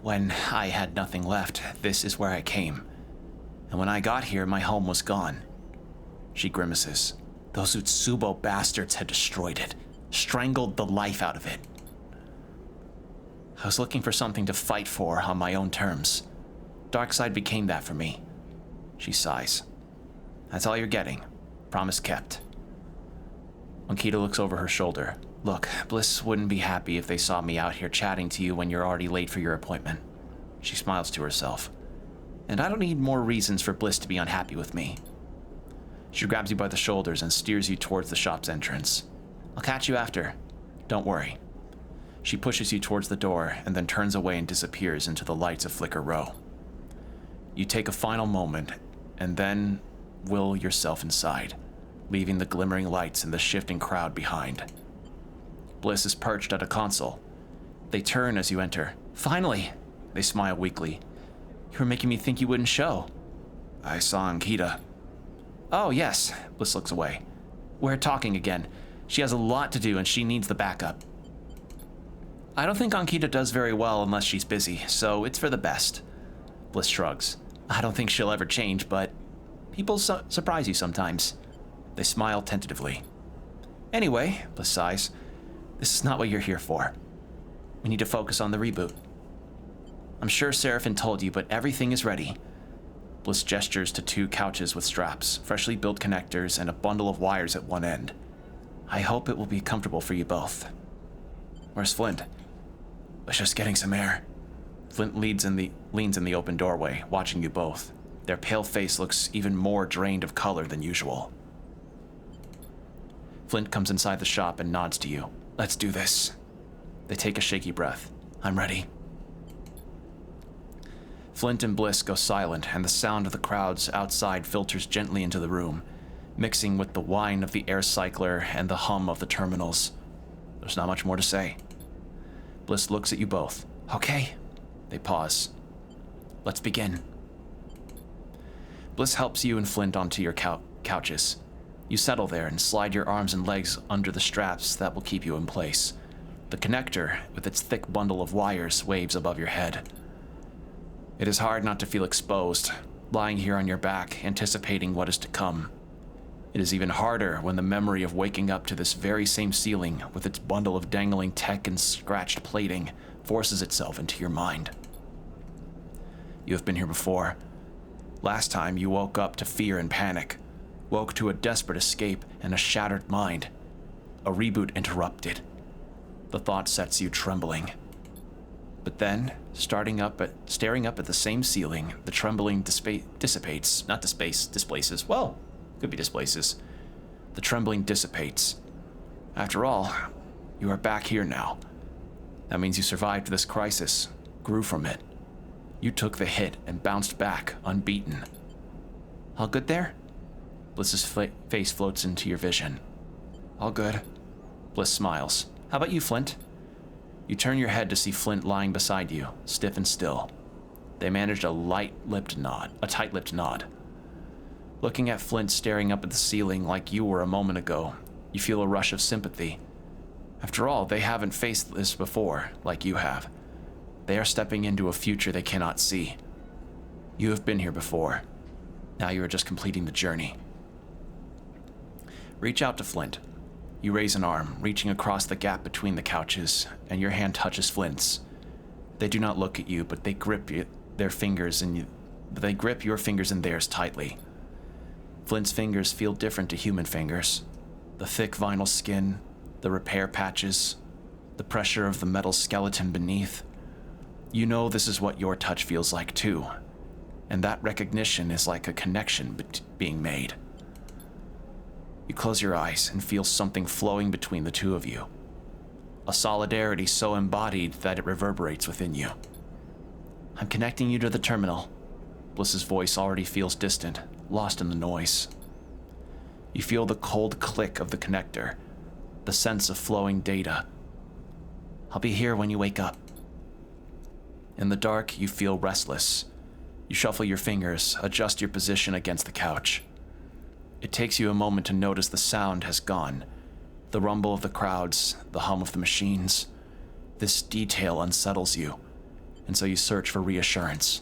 When I had nothing left, this is where I came. And when I got here, my home was gone. She grimaces. Those Utsubo bastards had destroyed it, strangled the life out of it. I was looking for something to fight for on my own terms. Darkside became that for me. She sighs. That's all you're getting. Promise kept. Ankita looks over her shoulder. Look, Bliss wouldn't be happy if they saw me out here chatting to you when you're already late for your appointment. She smiles to herself. And I don't need more reasons for Bliss to be unhappy with me. She grabs you by the shoulders and steers you towards the shop's entrance. I'll catch you after. Don't worry. She pushes you towards the door and then turns away and disappears into the lights of Flicker Row. You take a final moment and then will yourself inside, leaving the glimmering lights and the shifting crowd behind. Bliss is perched at a console. They turn as you enter. Finally! They smile weakly. You were making me think you wouldn't show. I saw Ankita. Oh, yes. Bliss looks away. We're talking again. She has a lot to do and she needs the backup. I don't think Ankita does very well unless she's busy, so it's for the best. Bliss shrugs. I don't think she'll ever change, but people surprise you sometimes. They smile tentatively. Anyway, Bliss sighs, this is not what you're here for. We need to focus on the reboot. I'm sure Seraphin told you, but everything is ready. Bliss gestures to 2 couches with straps, freshly built connectors, and a bundle of wires at one end. I hope it will be comfortable for you both. Where's Flint? Was just getting some air. Flint leans in the open doorway, watching you both. Their pale face looks even more drained of color than usual. Flint comes inside the shop and nods to you. Let's do this. They take a shaky breath. I'm ready. Flint and Bliss go silent, and the sound of the crowds outside filters gently into the room, mixing with the whine of the air cycler and the hum of the terminals. There's not much more to say. Bliss looks at you both. Okay. They pause. Let's begin. Bliss helps you and Flint onto your couches. You settle there and slide your arms and legs under the straps that will keep you in place. The connector, with its thick bundle of wires, waves above your head. It is hard not to feel exposed, lying here on your back, anticipating what is to come. It is even harder when the memory of waking up to this very same ceiling with its bundle of dangling tech and scratched plating forces itself into your mind. You have been here before. Last time you woke up to fear and panic, woke to a desperate escape and a shattered mind. A reboot interrupted. The thought sets you trembling. But then, staring up at the same ceiling, the trembling dissipates. Not displaces. Well, could be displaces. The trembling dissipates. After all, you are back here now. That means you survived this crisis, grew from it. You took the hit and bounced back, unbeaten. All good there? Bliss's face floats into your vision. All good. Bliss smiles. How about you, Flint? You turn your head to see Flint lying beside you, stiff and still. They managed a tight-lipped nod. Looking at Flint staring up at the ceiling like you were a moment ago, you feel a rush of sympathy. After all, they haven't faced this before, like you have. They are stepping into a future they cannot see. You have been here before. Now you are just completing the journey. Reach out to Flint. You raise an arm, reaching across the gap between the couches, and your hand touches Flint's. They do not look at you, but they grip your fingers in theirs tightly. Flint's fingers feel different to human fingers. The thick vinyl skin, the repair patches, the pressure of the metal skeleton beneath. You know this is what your touch feels like too, and that recognition is like a connection being made. You close your eyes and feel something flowing between the two of you. A solidarity so embodied that it reverberates within you. I'm connecting you to the terminal. Bliss's voice already feels distant, lost in the noise. You feel the cold click of the connector, the sense of flowing data. I'll be here when you wake up. In the dark, you feel restless. You shuffle your fingers, adjust your position against the couch. It takes you a moment to notice the sound has gone. The rumble of the crowds, the hum of the machines. This detail unsettles you, and so you search for reassurance.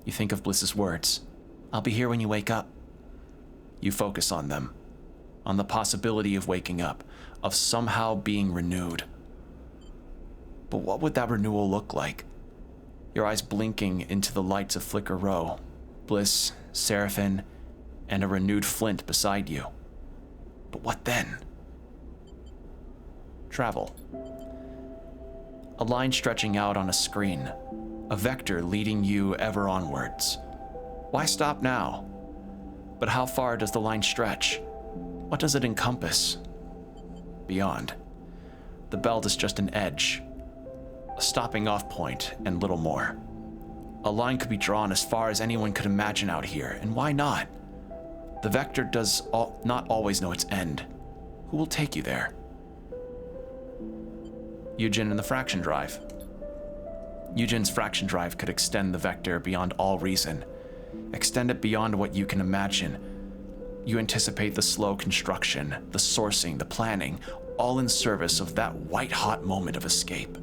You think of Bliss's words. I'll be here when you wake up. You focus on them, on the possibility of waking up, of somehow being renewed. But what would that renewal look like? Your eyes blinking into the lights of Flicker Row, Bliss, Seraphin, and a renewed Flint beside you. But what then? Travel. A line stretching out on a screen, a vector leading you ever onwards. Why stop now? But how far does the line stretch? What does it encompass? Beyond. The belt is just an edge, a stopping off point, and little more. A line could be drawn as far as anyone could imagine out here, and why not? The vector does not always know its end. Who will take you there? Eugen and the fraction drive. Eugen's fraction drive could extend the vector beyond all reason. Extend it beyond what you can imagine. You anticipate the slow construction, the sourcing, the planning, all in service of that white-hot moment of escape.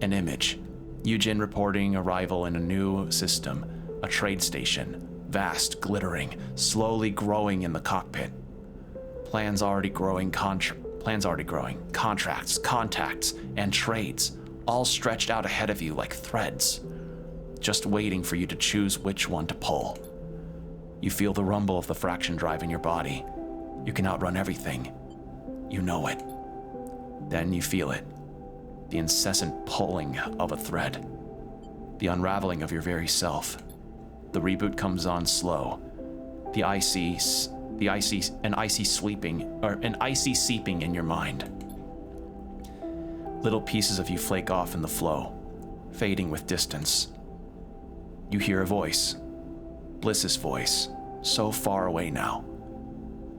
An image. Eugen reporting arrival in a new system, a trade station, vast, glittering, slowly growing in the cockpit. Plans already growing, contracts, contacts, and trades, all stretched out ahead of you like threads, just waiting for you to choose which one to pull. You feel the rumble of the fraction drive in your body. You can outrun everything. You know it. Then you feel it. The incessant pulling of a thread. The unraveling of your very self. The reboot comes on slow. An icy seeping in your mind. Little pieces of you flake off in the flow, fading with distance. You hear a voice. Bliss's voice, so far away now.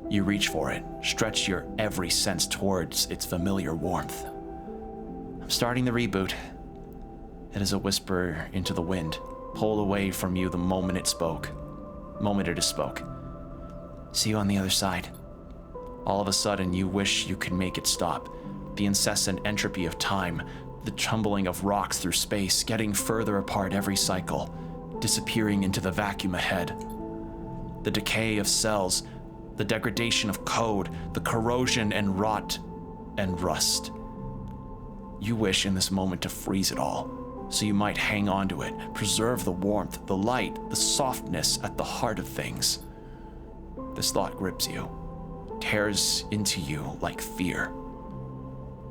You reach for it, stretch your every sense towards its familiar warmth. I'm starting the reboot. It is a whisper into the wind, pulled away from you the moment it is spoke. See you on the other side. All of a sudden, you wish you could make it stop. The incessant entropy of time, the tumbling of rocks through space, getting further apart every cycle, disappearing into the vacuum ahead. The decay of cells, the degradation of code, the corrosion and rot and rust. You wish in this moment to freeze it all, so you might hang on to it, preserve the warmth, the light, the softness at the heart of things. This thought grips you, tears into you like fear.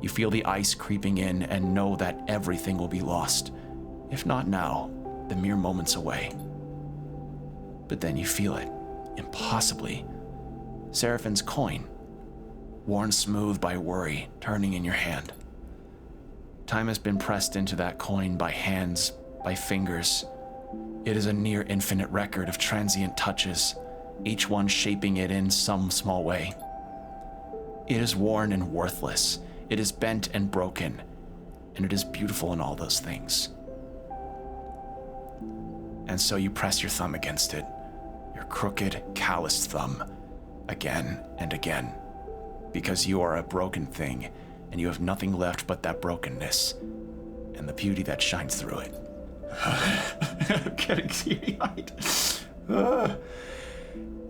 You feel the ice creeping in and know that everything will be lost, if not now, then mere moments away. But then you feel it, impossibly. Seraphin's coin, worn smooth by worry, turning in your hand. Time has been pressed into that coin by hands, by fingers. It is a near infinite record of transient touches, each one shaping it in some small way. It is worn and worthless. It is bent and broken, and it is beautiful in all those things. And so you press your thumb against it, your crooked, calloused thumb, again and again, because you are a broken thing, and you have nothing left but that brokenness, and the beauty that shines through it. I'm getting teary-eyed.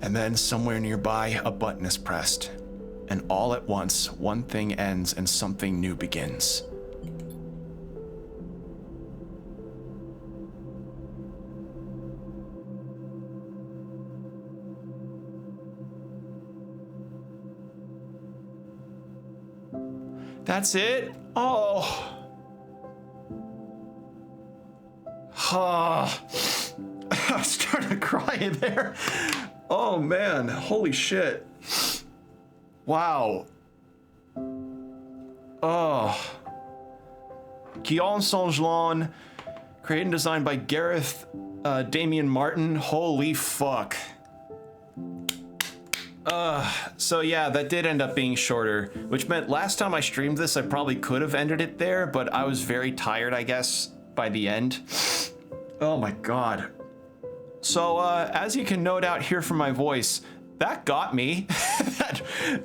And then somewhere nearby, a button is pressed, and all at once, one thing ends and something new begins. That's it? Oh. I was starting to cry there. Oh man, holy shit. Wow. Oh. Guillaume Saint-Gelon, created and designed by Gareth Damian Martin. Holy fuck. So yeah, that did end up being shorter, which meant last time I streamed this, I probably could have ended it there, but I was very tired, I guess, by the end. Oh my god. So, as you can no doubt hear from my voice, that got me.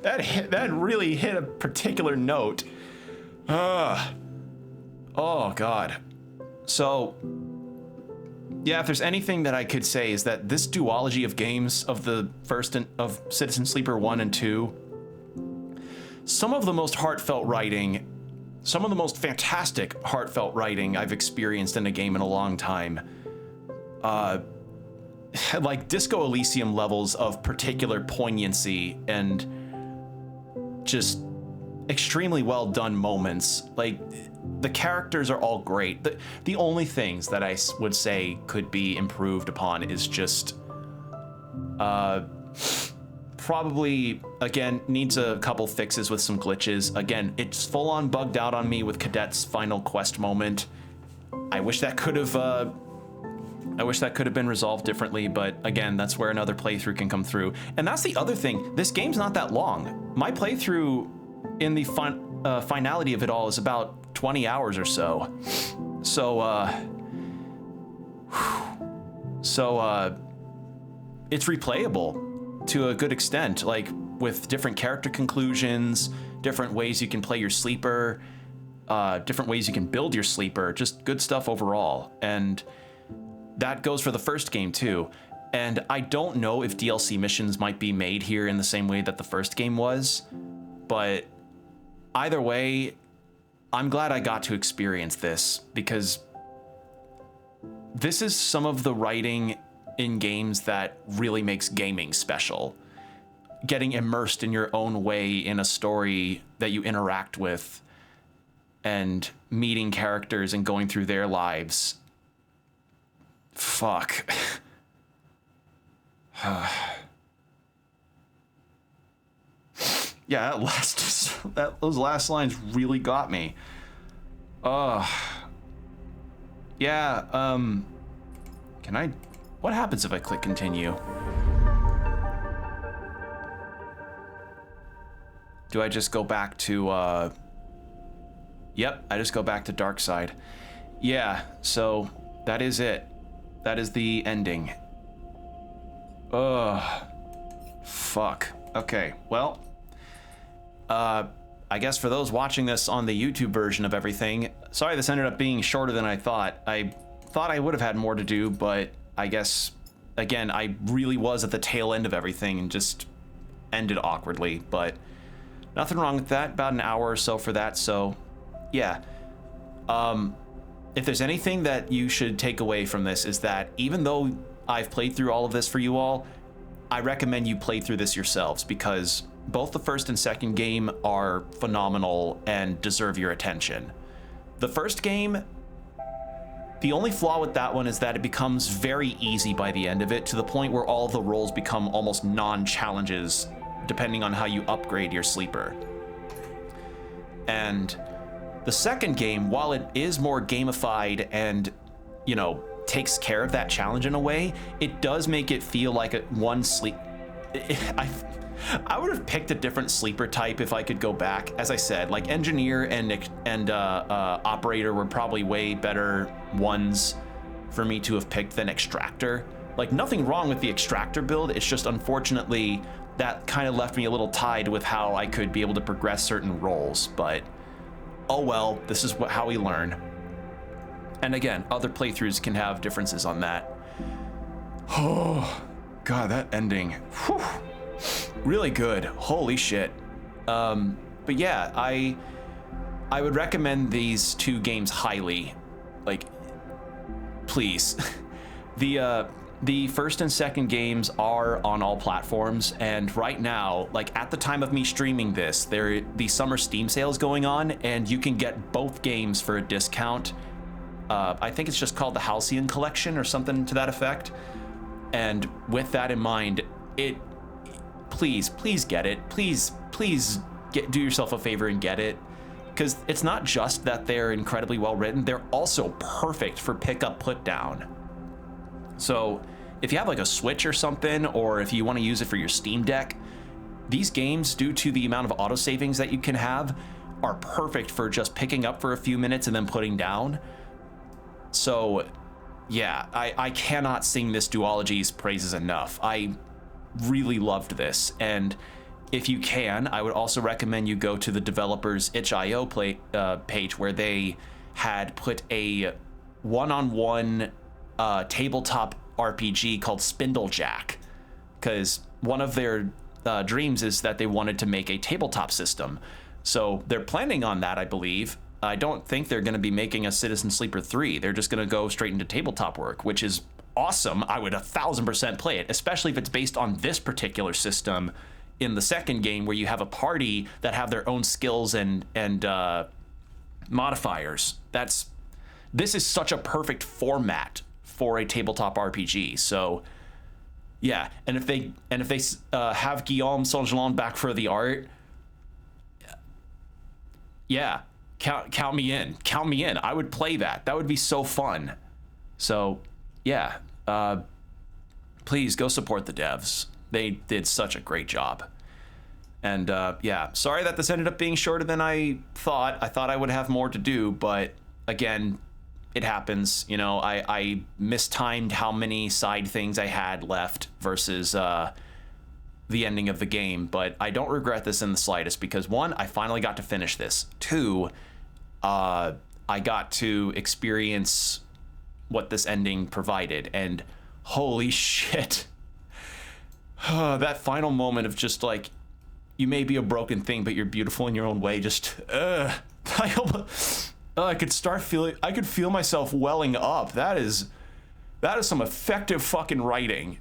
that really hit a particular note. Oh god. So, Yeah, if there's anything that I could say is that this duology of games of the first and of Citizen Sleeper 1 and 2, some of the most heartfelt writing, some of the most fantastic heartfelt writing I've experienced in a game in a long time. Like Disco Elysium levels of particular poignancy and just extremely well done moments. Like, the characters are all great. The only things that I would say could be improved upon is just probably, again, needs a couple fixes with some glitches. Again, it's full on bugged out on me with Cadet's final quest moment. I wish that could have been resolved differently, but again, that's where another playthrough can come through. And that's the other thing. This game's not that long. My playthrough in the finality of it all is about 20 hours or so. It's replayable to a good extent, like with different character conclusions, different ways you can play your sleeper, different ways you can build your sleeper, just good stuff overall. And that goes for the first game too. And I don't know if DLC missions might be made here in the same way that the first game was, but either way, I'm glad I got to experience this, because this is some of the writing in games that really makes gaming special. Getting immersed in your own way in a story that you interact with and meeting characters and going through their lives. Fuck. Yeah, those last lines really got me. Yeah, can I... What happens if I click continue? Do I just go back to, Yep, I just go back to Dark Side. Yeah, so that is it. That is the ending. Fuck. Okay, well... I guess for those watching this on the YouTube version of everything, sorry this ended up being shorter than I thought. I thought I would have had more to do, but I guess, again, I really was at the tail end of everything and just ended awkwardly, but nothing wrong with that. About an hour or so for that, so yeah. If there's anything that you should take away from this is that even though I've played through all of this for you all, I recommend you play through this yourselves, because both the first and second game are phenomenal and deserve your attention. The first game, the only flaw with that one is that it becomes very easy by the end of it, to the point where all the roles become almost non-challenges depending on how you upgrade your sleeper. And the second game, while it is more gamified and, you know, takes care of that challenge in a way, it does make it feel like I would have picked a different sleeper type if I could go back. As I said, like engineer and operator were probably way better ones for me to have picked than extractor. Like, nothing wrong with the extractor build, it's just unfortunately that kind of left me a little tied with how I could be able to progress certain roles, but oh well, this is how we learn. And again, other playthroughs can have differences on that. Oh god, that ending, whew. Really good. Holy shit. But yeah, I would recommend these two games highly. Like, please. The first and second games are on all platforms, and right now, like at the time of me streaming this, the summer Steam sale is going on, and you can get both games for a discount. I think it's just called the Halcyon Collection or something to that effect. And with that in mind, please get it. Please do yourself a favor and get it, because it's not just that they're incredibly well written, they're also perfect for pick up, put down. So if you have like a Switch or something, or if you want to use it for your Steam Deck, these games, due to the amount of auto savings that you can have, are perfect for just picking up for a few minutes and then putting down. So yeah, I cannot sing this duology's praises enough. I really loved this, and if you can, I would also recommend you go to the developers itch.io page, where they had put a one-on-one tabletop RPG called Spindlejack, because one of their dreams is that they wanted to make a tabletop system. So they're planning on that, I believe. I don't think they're going to be making a Citizen Sleeper 3. They're just going to go straight into tabletop work, which is awesome. I would 1000% play it, especially if it's based on this particular system in the second game, where you have a party that have their own skills and modifiers. This is such a perfect format for a tabletop RPG. So yeah, and if they have Guillaume Saint-Gelon back for the art, yeah, count me in. Count me in. I would play that. That would be so fun. So yeah, please go support the devs. They did such a great job. And yeah, sorry that this ended up being shorter than I thought. I thought I would have more to do, but again, it happens. You know, I mistimed how many side things I had left versus the ending of the game, but I don't regret this in the slightest, because one, I finally got to finish this. Two, I got to experience what this ending provided, and holy shit. That final moment of just like, you may be a broken thing, but you're beautiful in your own way. Just, I could feel myself welling up. That is some effective fucking writing.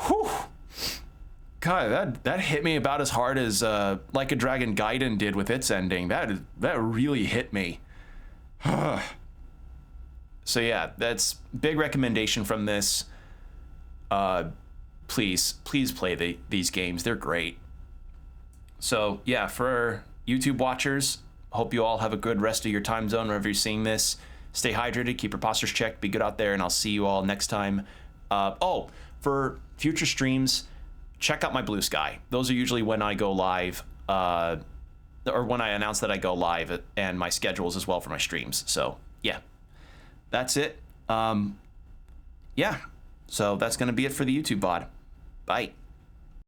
Whew. God, that hit me about as hard as Like a Dragon Gaiden did with its ending. That really hit me. So yeah, that's big recommendation from this. Please play these games. They're great. So yeah, for YouTube watchers, hope you all have a good rest of your time zone wherever you're seeing this. Stay hydrated, keep your postures checked, be good out there, and I'll see you all next time. Oh, for future streams, check out my Blue Sky. Those are usually when I go live, or when I announce that I go live, and my schedules as well for my streams. So yeah, that's it. Yeah, so that's gonna be it for the YouTube VOD. Bye.